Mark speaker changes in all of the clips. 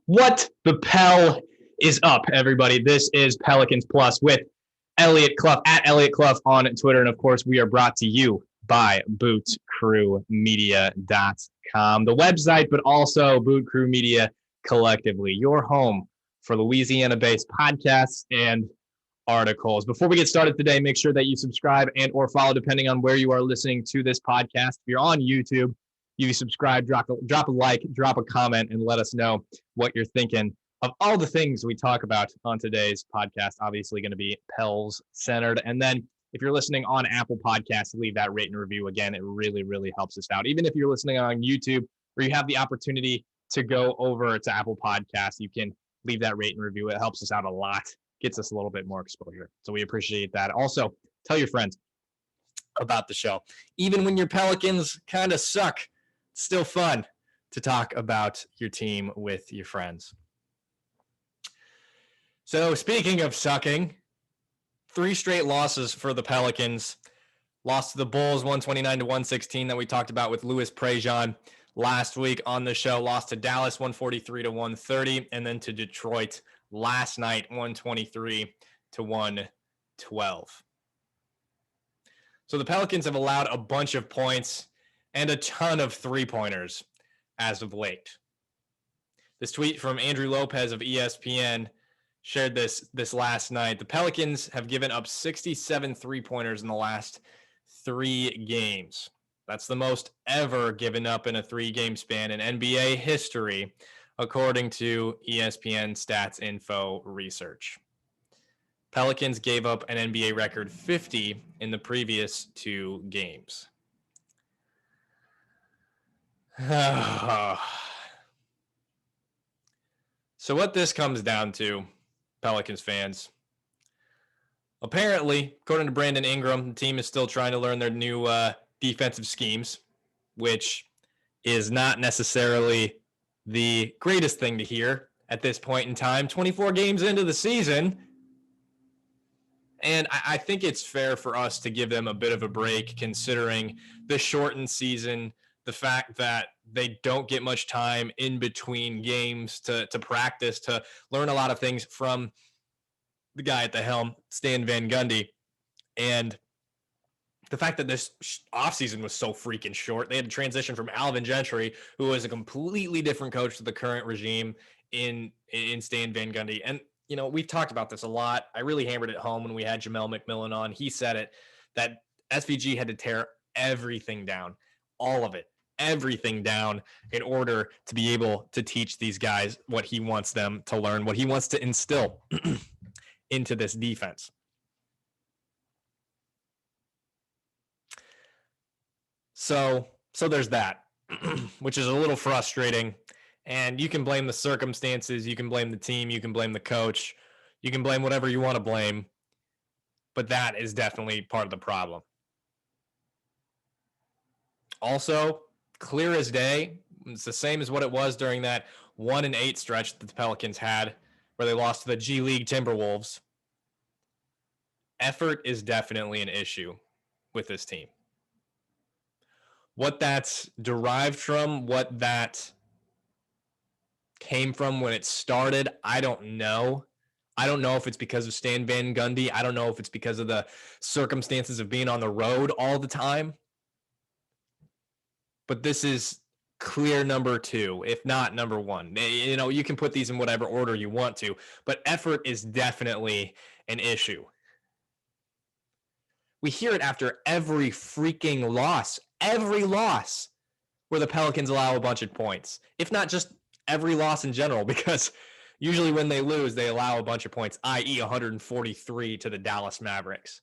Speaker 1: What the Pel is up, everybody? This is Pelicans Plus with Elliot Clough at Elliot Clough on Twitter. And of course, we are brought to you by bootcrewmedia.com, the website, but also Boot Crew Media collectively, your home for Louisiana-based podcasts and articles. Before we get started today, make sure that you subscribe and or follow depending on where you are listening to this podcast. If you're on YouTube, you subscribe, drop a like, drop a comment, and let us know what you're thinking of all the things we talk about on today's podcast. Obviously going to be Pels centered. And then if you're listening on Apple Podcasts, leave that rate and review. Again, it really, really helps us out. Even if you're listening on YouTube or you have the opportunity to go over to Apple Podcasts, you can leave that rate and review. It helps us out a lot, gets us a little bit more exposure. So we appreciate that. Also, tell your friends about the show. Even when your Pelicans kind of suck, it's still fun to talk about your team with your friends. So speaking of sucking, 3 straight losses for the Pelicans. Lost to the Bulls 129-116 that we talked about with Louis Prejean last week on the show. Lost to Dallas 143-130, and then to Detroit last night 123-112. So the Pelicans have allowed a bunch of points and a ton of 3-pointers as of late. This tweet from Andrew Lopez of ESPN shared this last night. The Pelicans have given up 67 3-pointers in the last 3 games. That's the most ever given up in a 3-game span in NBA history, according to ESPN Stats Info Research. Pelicans gave up an NBA record 50 in the previous 2 games. So what this comes down to, Pelicans fans, apparently, according to Brandon Ingram, the team is still trying to learn their new defensive schemes, which is not necessarily the greatest thing to hear at this point in time, 24 games into the season. And I think it's fair for us to give them a bit of a break, considering the shortened season, the fact that they don't get much time in between games to practice, to learn a lot of things from the guy at the helm, Stan Van Gundy. And the fact that this offseason was so freaking short. They had to transition from Alvin Gentry, who was a completely different coach to the current regime in Stan Van Gundy. And, you know, we've talked about this a lot. I really hammered it home when we had Jamel McMillan on. He said it, that SVG had to tear everything down, all of it, everything down in order to be able to teach these guys what he wants them to learn, what he wants to instill into this defense. So there's that, which is a little frustrating. And you can blame the circumstances, you can blame the team, you can blame the coach, you can blame whatever you want to blame. But that is definitely part of the problem. Also, clear as day, it's the same as what it was during that 1-8 stretch that the Pelicans had, where they lost to the G League Timberwolves. Effort is definitely an issue with this team. What that's derived from, what that came from when it started, I don't know. I don't know if it's because of Stan Van Gundy. I don't know if it's because of the circumstances of being on the road all the time. But this is clear number 2, if not number 1. You know, you can put these in whatever order you want to, but effort is definitely an issue. We hear it after every freaking loss, where the Pelicans allow a bunch of points, if not just every loss in general, because usually when they lose, they allow a bunch of points, i.e. 143 to the Dallas Mavericks.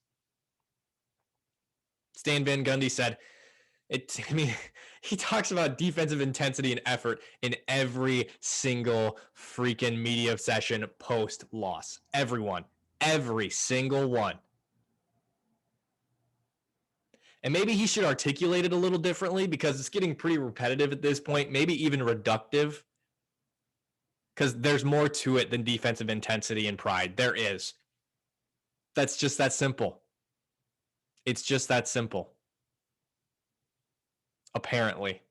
Speaker 1: Stan Van Gundy said, he talks about defensive intensity and effort in every single freaking media session post-loss. Every single one. And maybe he should articulate it a little differently, because it's getting pretty repetitive at this point, maybe even reductive, because there's more to it than defensive intensity and pride. There is. That's just that simple. It's just that simple. Apparently.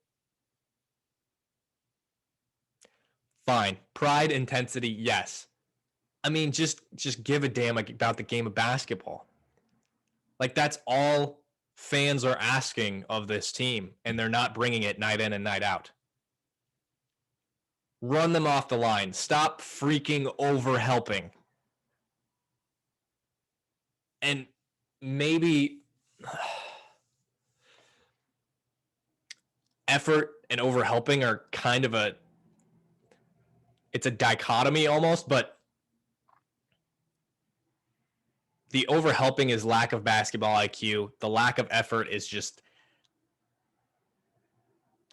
Speaker 1: Fine. Pride, intensity, yes. I mean, just give a damn about the game of basketball. Like, that's all fans are asking of this team, and they're not bringing it night in and night out. Run them off the line. Stop freaking over helping. And maybe effort and over helping are kind of it's a dichotomy almost, but the over helping is lack of basketball IQ. The lack of effort is just,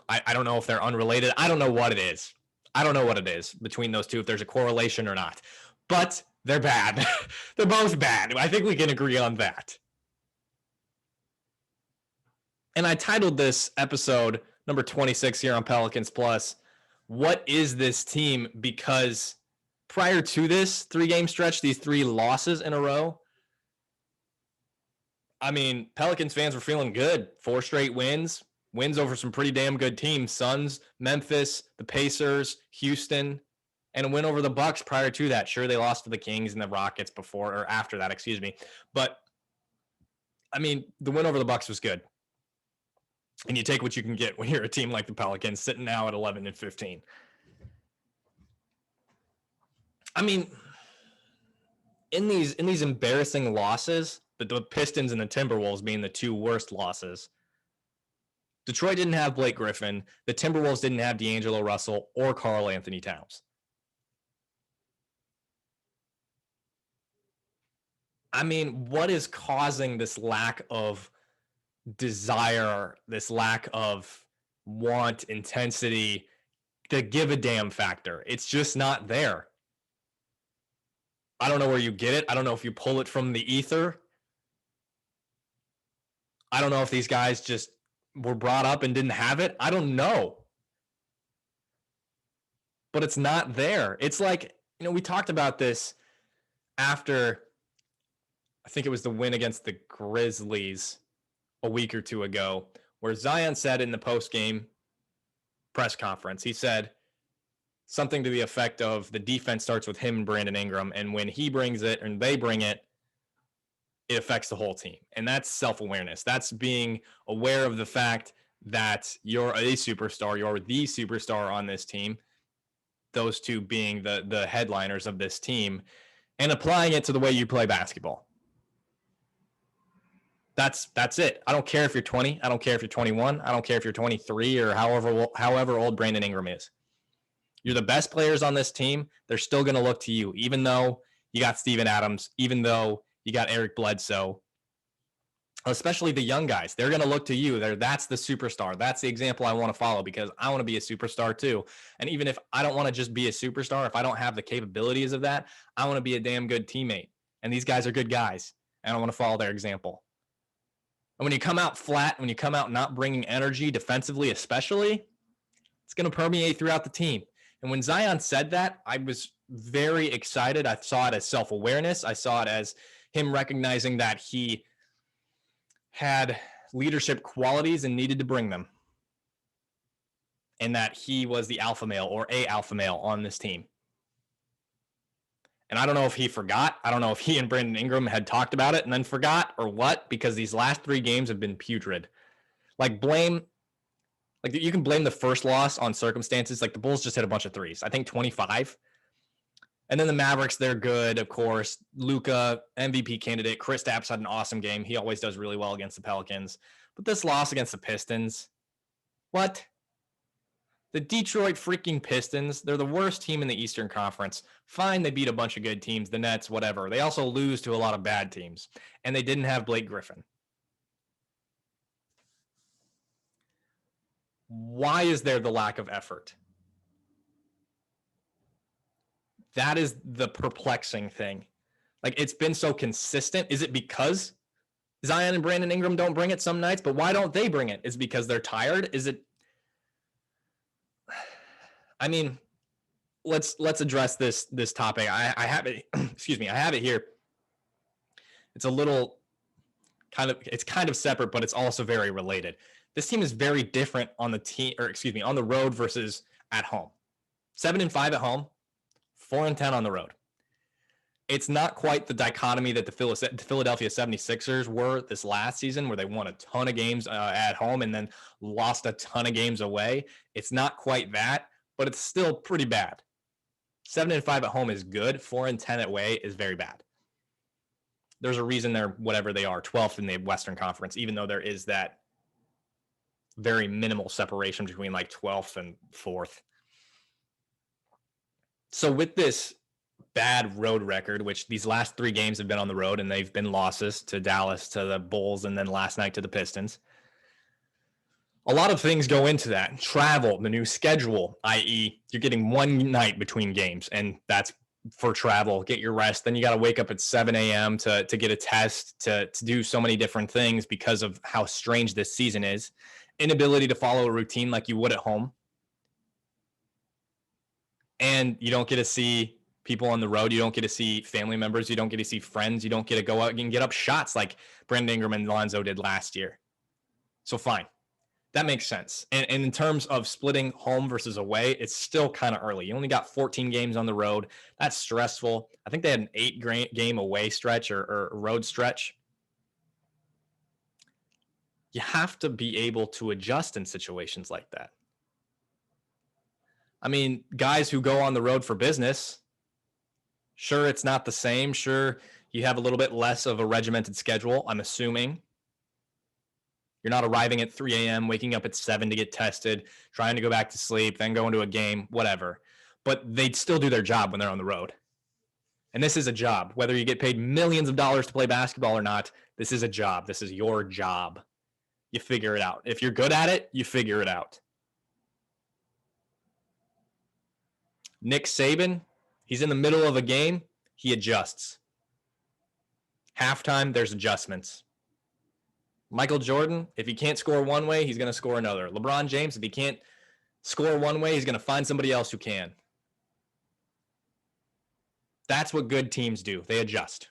Speaker 1: I don't know if they're unrelated. I don't know what it is. I don't know what it is between those two, if there's a correlation or not. But they're bad. They're both bad. I think we can agree on that. And I titled this episode, number 26 here on Pelicans Plus, what is this team? Because prior to this 3-game stretch, these 3 losses in a row, I mean, Pelicans fans were feeling good. 4 straight wins over some pretty damn good teams. Suns, Memphis, the Pacers, Houston, and a win over the Bucks prior to that. Sure, they lost to the Kings and the Rockets before, or after that, excuse me. But, I mean, the win over the Bucks was good. And you take what you can get when you're a team like the Pelicans, sitting now at 11-15. I mean, in these embarrassing losses, the Pistons and the Timberwolves being the 2 worst losses, Detroit didn't have Blake Griffin. The Timberwolves didn't have D'Angelo Russell or Karl Anthony Towns. I mean, what is causing this lack of desire, this lack of want, intensity, the give a damn factor? It's just not there. I don't know where you get it. I don't know if you pull it from the ether. I don't know if these guys just were brought up and didn't have it. I don't know. But it's not there. It's like, we talked about this after, I think it was the win against the Grizzlies a week or 2 ago, where Zion said in the post-game press conference, he said something to the effect of the defense starts with him and Brandon Ingram, and when he brings it and they bring it, it affects the whole team. And that's self-awareness. That's being aware of the fact that you're a superstar, you're the superstar on this team, those two being the headliners of this team, and applying it to the way you play basketball. That's it. I don't care if you're 20. I don't care if you're 21. I don't care if you're 23 or however old Brandon Ingram is. You're the best players on this team. They're still going to look to you, even though you got Steven Adams, even though you got Eric Bledsoe, especially the young guys. They're going to look to you. That's the superstar. That's the example I want to follow, because I want to be a superstar too. And even if I don't want to just be a superstar, if I don't have the capabilities of that, I want to be a damn good teammate. And these guys are good guys, and I want to follow their example. And when you come out flat, when you come out not bringing energy defensively especially, it's going to permeate throughout the team. And when Zion said that, I was very excited. I saw it as self-awareness. I saw it as him recognizing that he had leadership qualities and needed to bring them, and that he was the alpha male or a alpha male on this team. And I don't know if he forgot. I don't know if he and Brandon Ingram had talked about it and then forgot or what, because these last 3 games have been putrid. Like, you can blame the first loss on circumstances. Like, the Bulls just hit a bunch of threes. I think 25. And then the Mavericks, they're good, of course. Luka, MVP candidate. Kristaps had an awesome game. He always does really well against the Pelicans. But this loss against the Pistons, what? The Detroit freaking Pistons, they're the worst team in the Eastern Conference. Fine, they beat a bunch of good teams, the Nets, whatever. They also lose to a lot of bad teams. And they didn't have Blake Griffin. Why is there the lack of effort? That is the perplexing thing. Like, it's been so consistent. Is it because Zion and Brandon Ingram don't bring it some nights? But why don't they bring it? Is it because they're tired? Is it... I mean, let's address this topic. I have it. Excuse me. I have it here. It's a little it's kind of separate, but it's also very related. This team is very different on the road versus at home. 7-5 at home, 4-10 on the road. It's not quite the dichotomy that the Philadelphia 76ers were this last season, where they won a ton of games at home and then lost a ton of games away. It's not quite that, but it's still pretty bad. 7-5 at home is good. 4-10 away is very bad. There's a reason they're whatever they are, 12th in the Western Conference, even though there is that very minimal separation between like 12th and 4th. So with this bad road record, which these last 3 games have been on the road and they've been losses to Dallas, to the Bulls, and then last night to the Pistons, a lot of things go into that. Travel, the new schedule, i.e. you're getting one night between games, and that's for travel. Get your rest. Then you got to wake up at 7 a.m. to get a test, to do so many different things because of how strange this season is. Inability to follow a routine like you would at home. And you don't get to see people on the road. You don't get to see family members. You don't get to see friends. You don't get to go out and get up shots like Brandon Ingram and Lonzo did last year. So fine. That makes sense. And in terms of splitting home versus away, it's still kind of early. You only got 14 games on the road. That's stressful. I think they had an 8-game away stretch or road stretch. You have to be able to adjust in situations like that. I mean, guys who go on the road for business, sure, it's not the same. Sure, you have a little bit less of a regimented schedule, I'm assuming. You're not arriving at 3 a.m., waking up at 7 to get tested, trying to go back to sleep, then go into a game, whatever. But they still do their job when they're on the road. And this is a job. Whether you get paid millions of dollars to play basketball or not, this is a job. This is your job. You figure it out. If you're good at it, you figure it out. Nick Saban, he's in the middle of a game. He adjusts. Halftime, there's adjustments. Michael Jordan, if he can't score one way, he's going to score another. LeBron James, if he can't score one way, he's going to find somebody else who can. That's what good teams do. They adjust.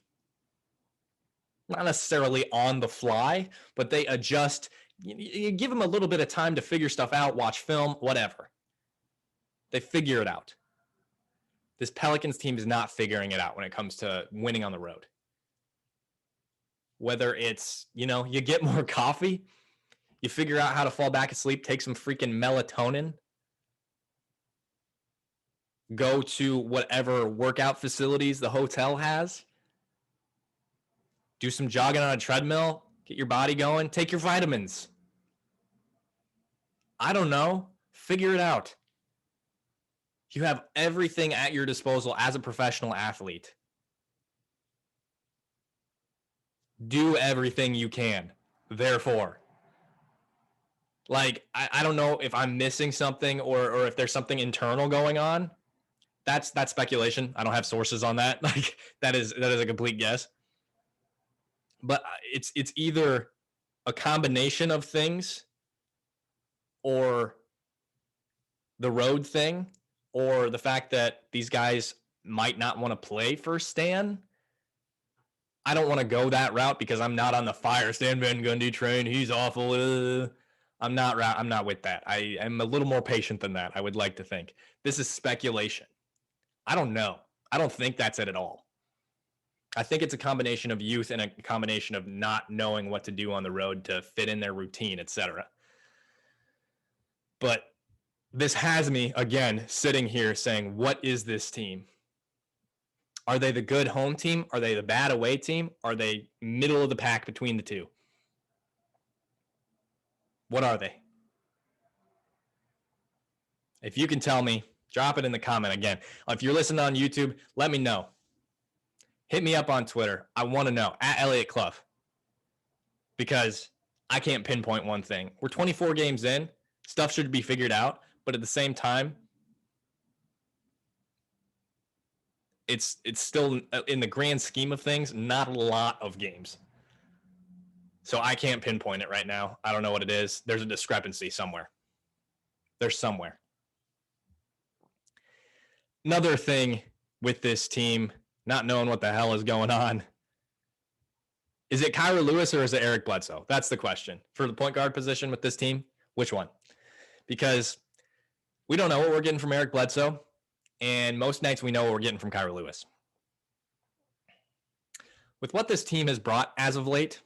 Speaker 1: Not necessarily on the fly, but they adjust. You give them a little bit of time to figure stuff out, watch film, whatever. They figure it out. This Pelicans team is not figuring it out when it comes to winning on the road. Whether it's, you get more coffee, you figure out how to fall back asleep, take some freaking melatonin, go to whatever workout facilities the hotel has, do some jogging on a treadmill, get your body going, take your vitamins. I don't know. Figure it out. You have everything at your disposal as a professional athlete. Do everything you can. Therefore, I don't know if I'm missing something or if there's something internal going on. That's speculation. I don't have sources on that. That is a complete guess. But it's either a combination of things, or the road thing, or the fact that these guys might not want to play for Stan. I don't want to go that route because I'm not on the fire Stan Van Gundy train. He's awful. I'm not with that. I am a little more patient than that, I would like to think. This is speculation. I don't know. I don't think that's it at all. I think it's a combination of youth and a combination of not knowing what to do on the road to fit in their routine, etc. But this has me, again, sitting here saying, what is this team? Are they the good home team? Are they the bad away team? Are they middle of the pack between the two? What are they? If you can tell me, drop it in the comment again. If you're listening on YouTube, let me know. Hit me up on Twitter. I want to know, at Elliot Clough. Because I can't pinpoint one thing. We're 24 games in. Stuff should be figured out. But at the same time, it's still, in the grand scheme of things, not a lot of games. So I can't pinpoint it right now. I don't know what it is. There's a discrepancy somewhere. There's somewhere. Another thing with this team, not knowing what the hell is going on. Is it Kyra Lewis or is it Eric Bledsoe? That's the question. For the point guard position with this team, which one? Because we don't know what we're getting from Eric Bledsoe. And most nights we know what we're getting from Kyra Lewis. With what this team has brought as of late,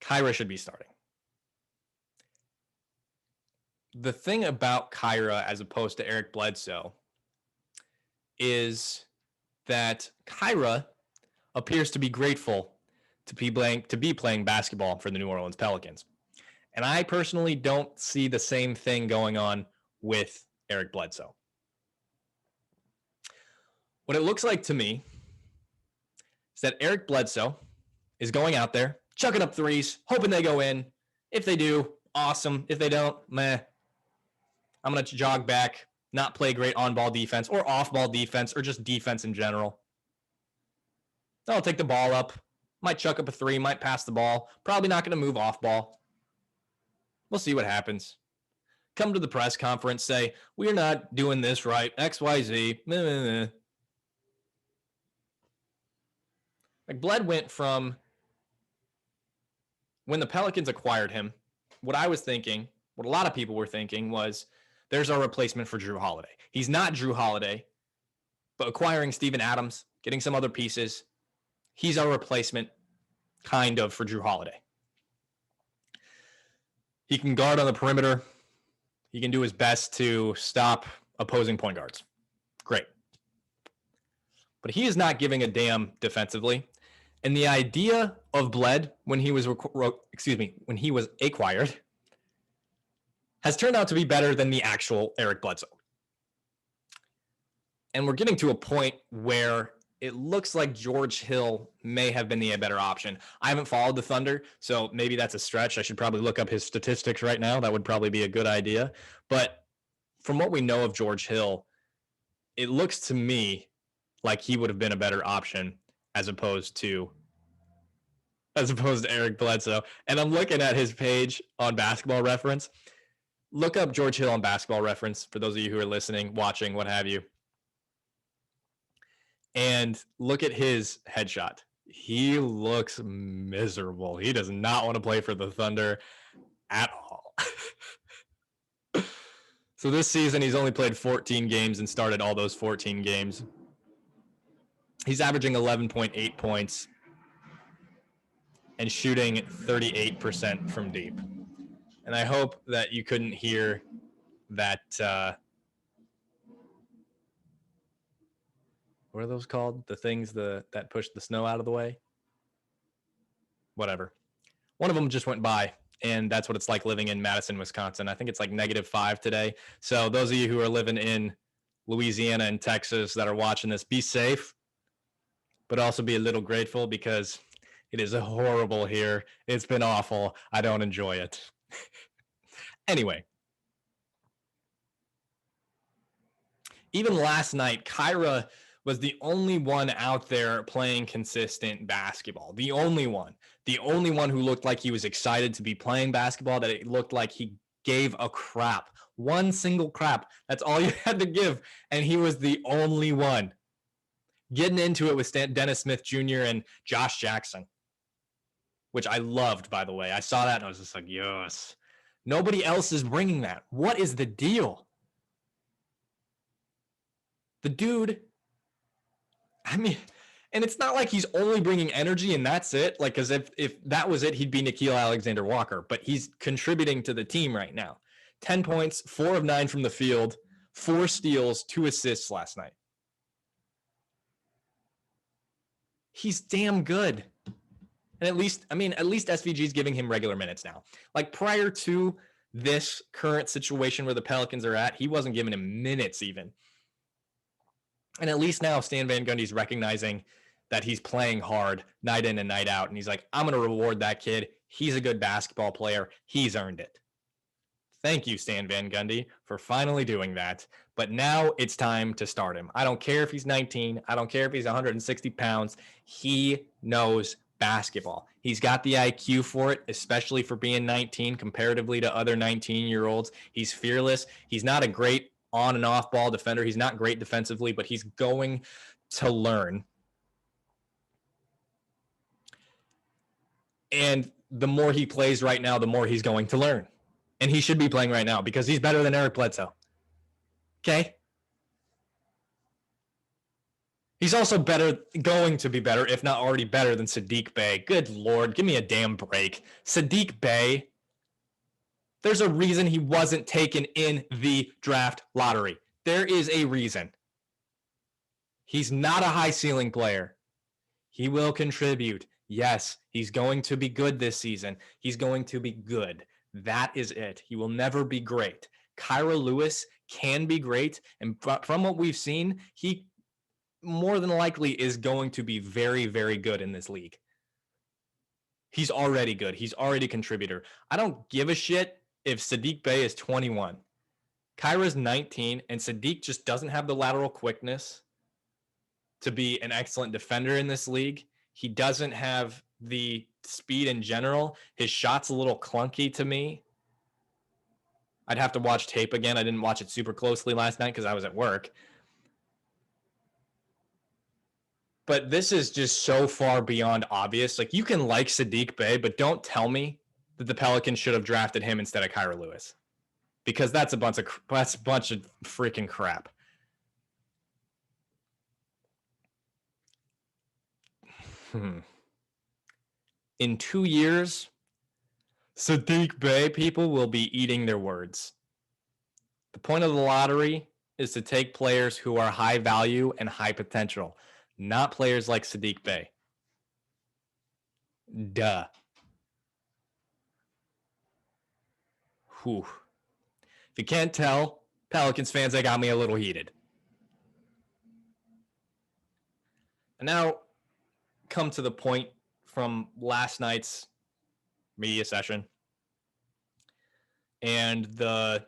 Speaker 1: Kyra should be starting. The thing about Kyra as opposed to Eric Bledsoe is that Kyra appears to be grateful to be playing basketball for the New Orleans Pelicans. And I personally don't see the same thing going on with Eric Bledsoe. What it looks like to me is that Eric Bledsoe is going out there, chucking up threes, hoping they go in. If they do, awesome. If they don't, meh. I'm going to jog back, not play great on-ball defense or off-ball defense or just defense in general. I'll take the ball up, might chuck up a three, might pass the ball, probably not going to move off-ball. We'll see what happens. Come to the press conference, say, we're not doing this right, XYZ. Meh, meh, meh. Like Bled went from when the Pelicans acquired him, what I was thinking, what a lot of people were thinking was, there's our replacement for Drew Holiday. He's not Drew Holiday, but acquiring Steven Adams, getting some other pieces, he's our replacement kind of for Drew Holiday. He can guard on the perimeter. He can do his best to stop opposing point guards. Great. But he is not giving a damn defensively. And the idea of Bled when he was acquired has turned out to be better than the actual Eric Bledsoe. And we're getting to a point where it looks like George Hill may have been the better option. I haven't followed the Thunder, so maybe that's a stretch. I should probably look up his statistics right now. That would probably be a good idea. But from what we know of George Hill, it looks to me like he would have been a better option as opposed to Eric Bledsoe. And I'm looking at his page on Basketball Reference. Look up George Hill on Basketball Reference for those of you who are listening, watching, what have you. And look at his headshot. He looks miserable. He does not want to play for the Thunder at all. So this season, he's only played 14 games and started all those 14 games. He's averaging 11.8 points and shooting 38% from deep. And I hope that you couldn't hear that. What are those called? The things that push the snow out of the way? Whatever. One of them just went by, and that's what it's like living in Madison, Wisconsin. I think it's like -5 today. So those of you who are living in Louisiana and Texas that are watching this, be safe, but also be a little grateful because it is horrible here. It's been awful. I don't enjoy it. Anyway, even last night, Kyra was the only one out there playing consistent basketball. The only one who looked like he was excited to be playing basketball, that it looked like he gave a crap. One single crap. That's all you had to give. And he was the only one getting into it with Dennis Smith Jr. and Josh Jackson, which I loved, by the way. I saw that and I was just like, yes. Nobody else is bringing that. What is the deal? The dude, I mean, and it's not like he's only bringing energy and that's it. Like, because if that was it, he'd be Nickeil Alexander-Walker. But he's contributing to the team right now. 10 points, 4 of 9 from the field, 4 steals, 2 assists last night. He's damn good. And at least SVG is giving him regular minutes now. Like prior to this current situation where the Pelicans are at, he wasn't giving him minutes even. And at least now Stan Van Gundy's recognizing that he's playing hard night in and night out. And he's like, I'm going to reward that kid. He's a good basketball player. He's earned it. Thank you, Stan Van Gundy, for finally doing that. But now it's time to start him. I don't care if he's 19. I don't care if he's 160 pounds. He knows basketball. He's got the IQ for it, especially for being 19 comparatively to other 19-year-olds. He's fearless. He's not a great on and off ball defender. He's not great defensively, but he's going to learn. And the more he plays right now, the more he's going to learn. And he should be playing right now because he's better than Eric Bledsoe. Okay? He's also going to be better, if not already better than Saddiq Bey. Good Lord, give me a damn break. Saddiq Bey, there's a reason he wasn't taken in the draft lottery. There is a reason. He's not a high ceiling player. He will contribute. Yes, he's going to be good this season. He's going to be good. That is it. He will never be great. Kira Lewis can be great. And from what we've seen, he more than likely is going to be very, very good in this league. He's already good. He's already a contributor. I don't give a shit if Saddiq Bey is 21. Kyra's 19, and Saddiq just doesn't have the lateral quickness to be an excellent defender in this league. He doesn't have the speed in general. His shot's a little clunky to me. I'd have to watch tape again. I didn't watch it super closely last night because I was at work. But this is just so far beyond obvious. Like, you can like Saddiq Bey, but don't tell me that the Pelicans should have drafted him instead of Kira Lewis, because that's a bunch of freaking crap. In 2 years, Saddiq Bey people will be eating their words. The point of the lottery is to take players who are high value and high potential, not players like Saddiq Bey. Duh. Whew. If you can't tell, Pelicans fans, they got me a little heated. And now come to the point from last night's media session and the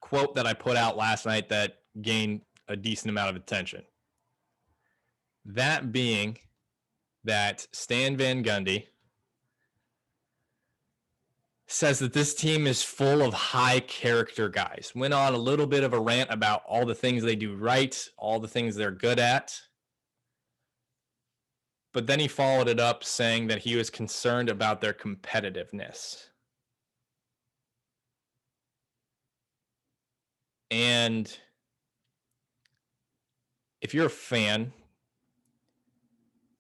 Speaker 1: quote that I put out last night that gained a decent amount of attention. That being that Stan Van Gundy says that this team is full of high character guys. Went on a little bit of a rant about all the things they do right, all the things they're good at. But then he followed it up saying that he was concerned about their competitiveness. And if you're a fan,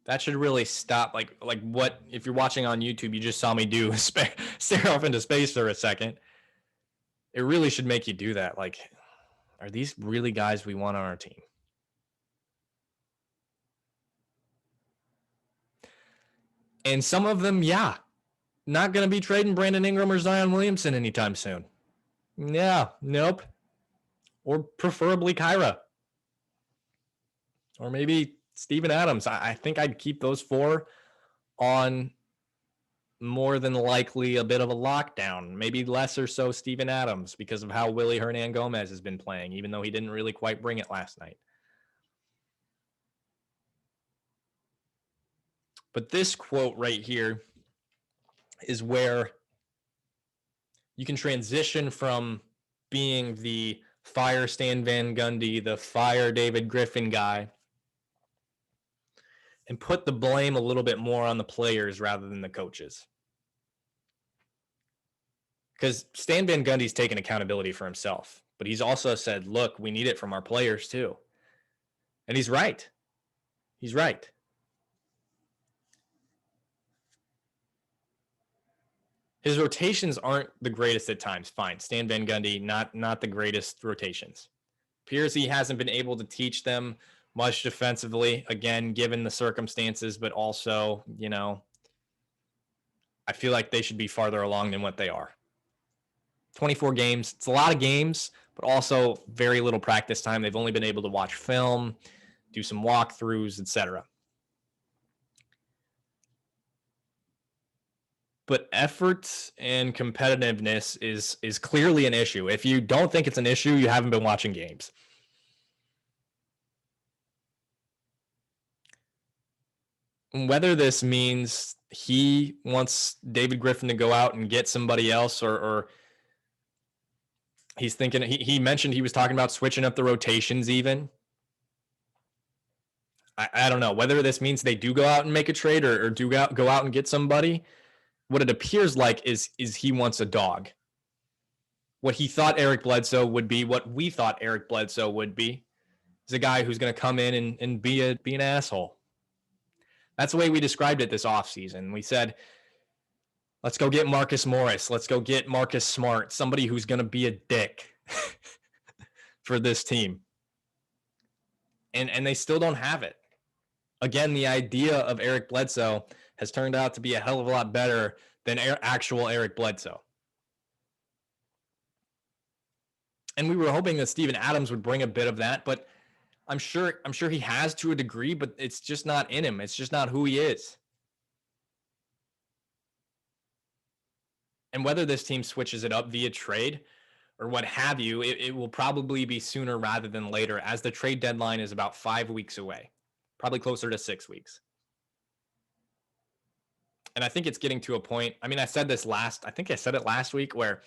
Speaker 1: that should really stop. Like what, if you're watching on YouTube, you just saw me do stare off into space for a second. It really should make you do that. Like, are these really guys we want on our team? And some of them, yeah, not going to be trading Brandon Ingram or Zion Williamson anytime soon. Yeah, nope. Or preferably Kira. Or maybe Steven Adams. I think I'd keep those four on more than likely a bit of a lockdown. Maybe less or so Steven Adams because of how Willie Hernan-Gomez has been playing, even though he didn't really quite bring it last night. But this quote right here is where you can transition from being the fire Stan Van Gundy, the fire David Griffin guy, and put the blame a little bit more on the players rather than the coaches. Because Stan Van Gundy's taken accountability for himself, but he's also said, look, we need it from our players too. And he's right. He's right. His rotations aren't the greatest at times. Fine. Stan Van Gundy, not the greatest rotations. Appears he hasn't been able to teach them much defensively, again, given the circumstances, but also, you know, I feel like they should be farther along than what they are. 24 games. It's a lot of games, but also very little practice time. They've only been able to watch film, do some walkthroughs, etc. But effort and competitiveness is clearly an issue. If you don't think it's an issue, you haven't been watching games. Whether this means he wants David Griffin to go out and get somebody else, or he's thinking, he mentioned he was talking about switching up the rotations even. I don't know whether this means they do go out and make a trade or do go out and get somebody. What it appears like is he wants a dog. What he thought Eric Bledsoe would be, what we thought Eric Bledsoe would be, He's a guy who's going to come in and be an asshole. That's the way we described it this offseason. We said, let's go get Marcus Morris. Let's go get Marcus Smart, somebody who's going to be a dick for this team. And they still don't have it. Again, the idea of Eric Bledsoe has turned out to be a hell of a lot better than actual Eric Bledsoe. And we were hoping that Steven Adams would bring a bit of that, but I'm sure he has to a degree, but it's just not in him. It's just not who he is. And whether this team switches it up via trade or what have you, it will probably be sooner rather than later, as the trade deadline is about 5 weeks away, probably closer to 6 weeks. And I think it's getting to a point. I mean, I said it last week, where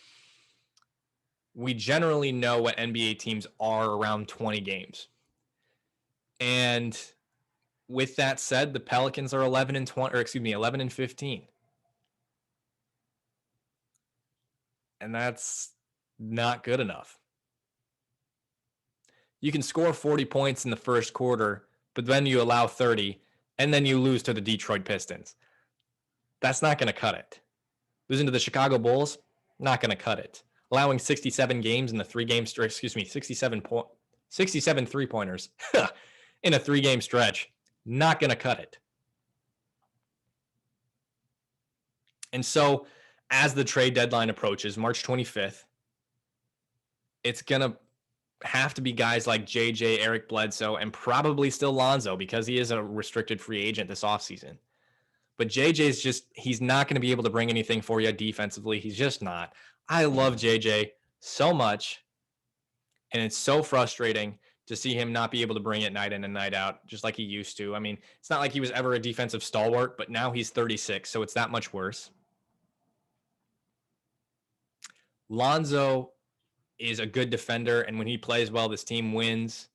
Speaker 1: we generally know what NBA teams are around 20 games. And with that said, the Pelicans are 11 and 15. And that's not good enough. You can score 40 points in the first quarter, but then you allow 30, and then you lose to the Detroit Pistons. That's not going to cut it. Losing to the Chicago Bulls, not going to cut it. Allowing 67 games in the 3-game stretch, 67 3-pointers in a 3-game stretch, not going to cut it. And so, as the trade deadline approaches, March 25th, it's going to have to be guys like JJ, Eric Bledsoe, and probably still Lonzo, because he is a restricted free agent this offseason. But JJ's he's not going to be able to bring anything for you defensively. He's just not. I love JJ so much, and it's so frustrating to see him not be able to bring it night in and night out, just like he used to. I mean, it's not like he was ever a defensive stalwart, but now he's 36, so it's that much worse. Lonzo is a good defender, and when he plays well, this team wins,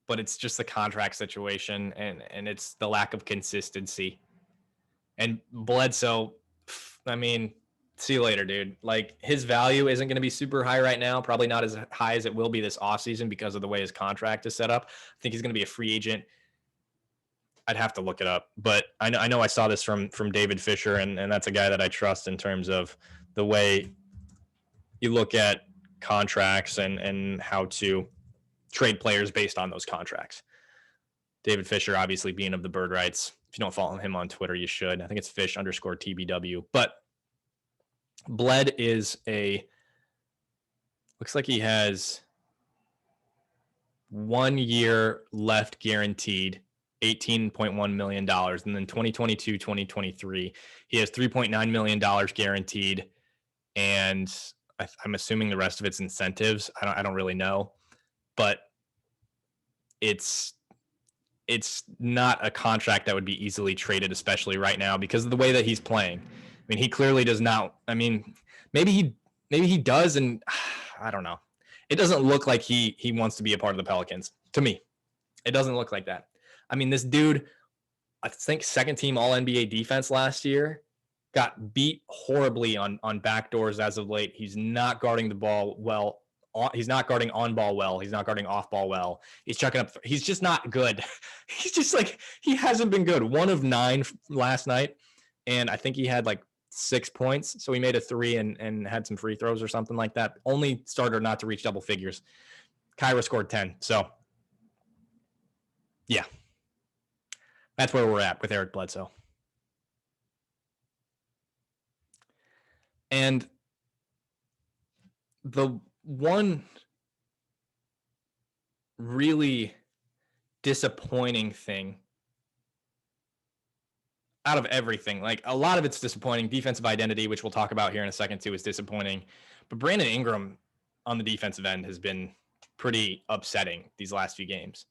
Speaker 1: but it's just the contract situation, and it's the lack of consistency. And Bledsoe, I mean, see you later, dude. Like, his value isn't going to be super high right now, probably not as high as it will be this offseason because of the way his contract is set up. I think he's going to be a free agent. I'd have to look it up, but I know I saw this from David Fisher, and that's a guy that I trust in terms of the way you look at contracts and how to trade players based on those contracts. David Fisher, obviously being of the Bird Rights. If you don't follow him on Twitter, you should. I think it's fish_TBW. But Bled looks like he has 1 year left guaranteed, $18.1 million. And then 2022, 2023, he has $3.9 million guaranteed. And I'm assuming the rest of it's incentives. I don't really know. But it's not a contract that would be easily traded, especially right now, because of the way that he's playing. I mean, he clearly does not. I mean, maybe he does, and I don't know. It doesn't look like he wants to be a part of the Pelicans. To me, it doesn't look like that. I mean, this dude, I think second team All NBA defense last year, got beat horribly on backdoors as of late. He's not guarding the ball well. He's not guarding on ball well. He's not guarding off ball well. He's chucking up. He's just not good. He's just like, he hasn't been good. 1 of 9 last night. And I think he had like 6 points. So he made a 3 and had some free throws or something like that. Only starter not to reach double figures. Kyra scored 10. So yeah, that's where we're at with Eric Bledsoe. And the one really disappointing thing out of everything, like a lot of it's disappointing. Defensive identity, which we'll talk about here in a second too, is disappointing. But Brandon Ingram on the defensive end has been pretty upsetting these last few games.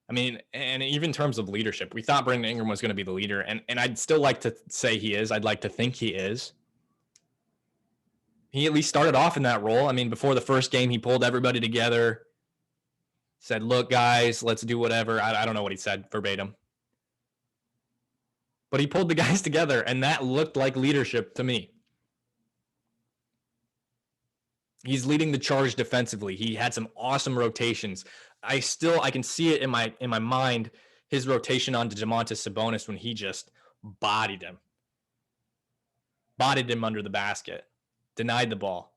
Speaker 1: I mean, and even in terms of leadership, we thought Brandon Ingram was going to be the leader, and I'd still like to say he is. I'd like to think he is. He at least started off in that role. I mean, before the first game, he pulled everybody together, said, look, guys, let's do whatever. I don't know what he said verbatim. But he pulled the guys together, and that looked like leadership to me. He's leading the charge defensively. He had some awesome rotations. I can see it in my mind, his rotation onto Domantas Sabonis when he just bodied him under the basket, denied the ball.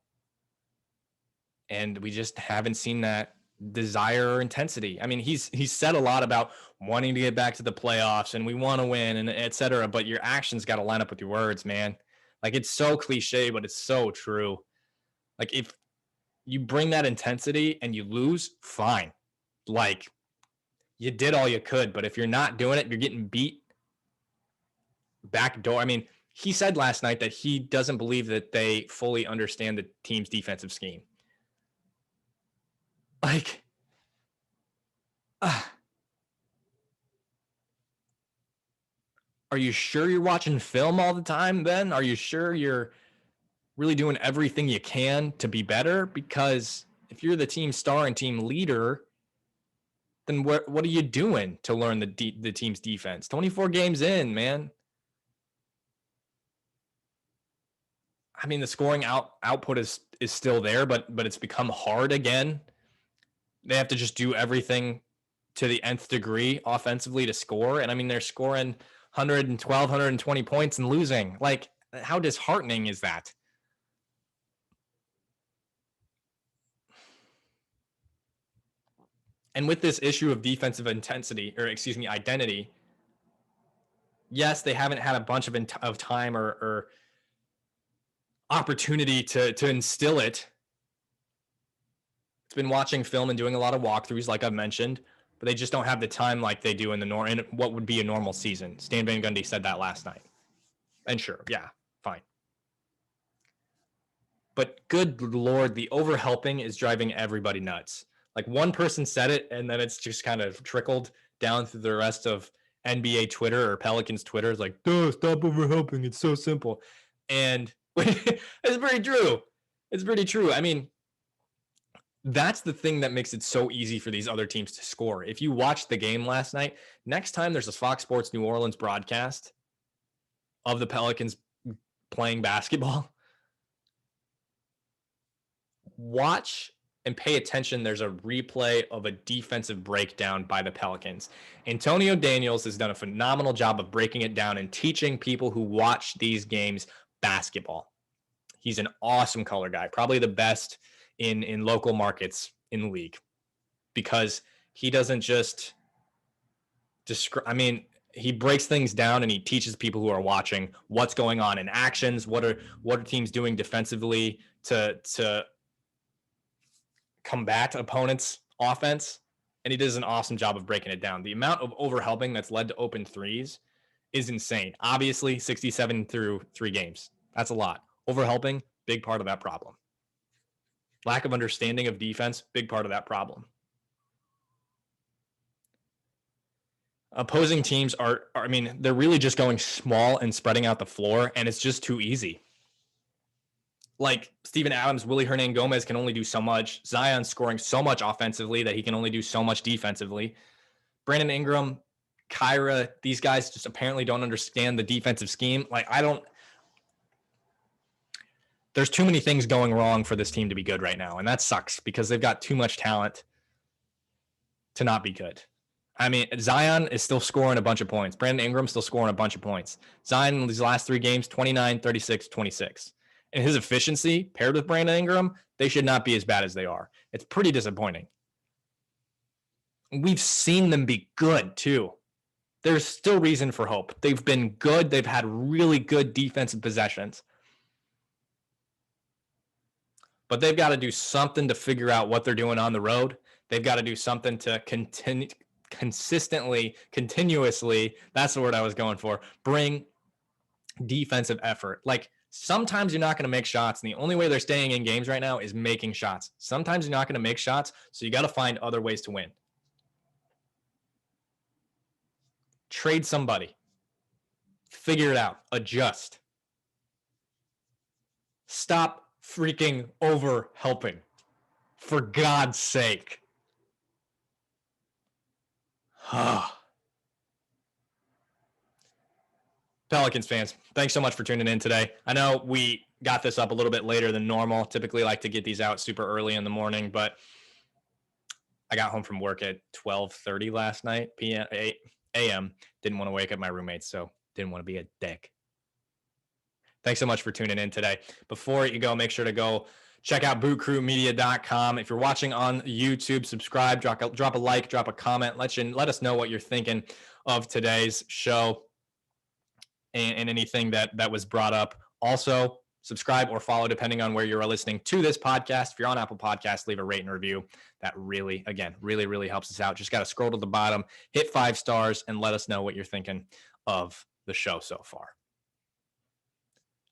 Speaker 1: And we just haven't seen that desire or intensity. I mean, he's said a lot about wanting to get back to the playoffs and we want to win and et cetera, but your actions got to line up with your words, man. Like, it's so cliche, but it's so true. Like, if you bring that intensity and you lose, fine. Like, you did all you could, but if you're not doing it, you're getting beat back door. I mean, he said last night that he doesn't believe that they fully understand the team's defensive scheme. Like, are you sure you're watching film all the time then? Are you sure you're really doing everything you can to be better? Because if you're the team star and team leader, then what are you doing to learn the team's defense? 24 games in, man. I mean, the scoring output is still there, but it's become hard again. They have to just do everything to the nth degree offensively to score. And I mean, they're scoring 112, 120 points and losing. Like, how disheartening is that? And with this issue of defensive identity, yes, they haven't had a bunch of time or opportunity to instill it. It's been watching film and doing a lot of walkthroughs, like I've mentioned, but they just don't have the time like they do in what would be a normal season. Stan Van Gundy said that last night. And sure, yeah, fine. But good Lord, the overhelping is driving everybody nuts. Like, one person said it, and then it's just kind of trickled down through the rest of NBA Twitter or Pelicans Twitter. It's like, duh, stop overhelping. It's so simple. And it's pretty true. It's pretty true. I mean, that's the thing that makes it so easy for these other teams to score. If you watched the game last night, next time there's a Fox Sports New Orleans broadcast of the Pelicans playing basketball, watch and pay attention. There's a replay of a defensive breakdown by the Pelicans. Antonio Daniels has done a phenomenal job of breaking it down and teaching people who watch these games basketball. He's an awesome color guy, probably the best in local markets in the league, because he doesn't just describe. I mean, he breaks things down and he teaches people who are watching what's going on in actions. What are teams doing defensively to combat opponents' offense, and he does an awesome job of breaking it down. The amount of overhelping that's led to open threes is insane. Obviously, 67 through 3 games. That's a lot. Overhelping, big part of that problem. Lack of understanding of defense, big part of that problem. Opposing teams they're really just going small and spreading out the floor, and it's just too easy. Like, Steven Adams, Willie Hernangomez can only do so much. Zion's scoring so much offensively that he can only do so much defensively. Brandon Ingram, Kyra, these guys just apparently don't understand the defensive scheme. Like, there's too many things going wrong for this team to be good right now, and that sucks because they've got too much talent to not be good. I mean, Zion is still scoring a bunch of points. Brandon Ingram still scoring a bunch of points. Zion in these last 3 games, 29, 36, 26. And his efficiency paired with Brandon Ingram, they should not be as bad as they are. It's pretty disappointing. We've seen them be good too. There's still reason for hope. They've been good. They've had really good defensive possessions. But they've got to do something to figure out what they're doing on the road. They've got to do something to continuously, that's the word I was going for, bring defensive effort. Like, sometimes you're not going to make shots, and the only way they're staying in games right now is making shots. Sometimes you're not going to make shots, so you got to find other ways to win. Trade somebody. Figure it out. Adjust. Stop freaking over helping. For God's sake. Pelicans fans, thanks so much for tuning in today. I know we got this up a little bit later than normal. Typically like to get these out super early in the morning, but I got home from work at 12:30 last night, p.m. 8 a.m. Didn't want to wake up my roommates, so didn't want to be a dick. Thanks so much for tuning in today. Before you go, make sure to go check out bootcrewmedia.com. If you're watching on YouTube, subscribe, drop a like, drop a comment. Let us know what you're thinking of today's show and anything that was brought up. Also, subscribe or follow depending on where you're listening to this podcast. If you're on Apple Podcasts, leave a rate and review. That really helps us out. Just got to scroll to the bottom, hit 5 stars, and let us know what you're thinking of the show so far.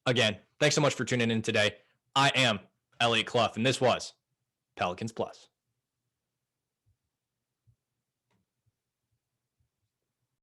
Speaker 1: Again, thanks so much for tuning in today. I am Elliot Clough, and this was Pelicans Plus.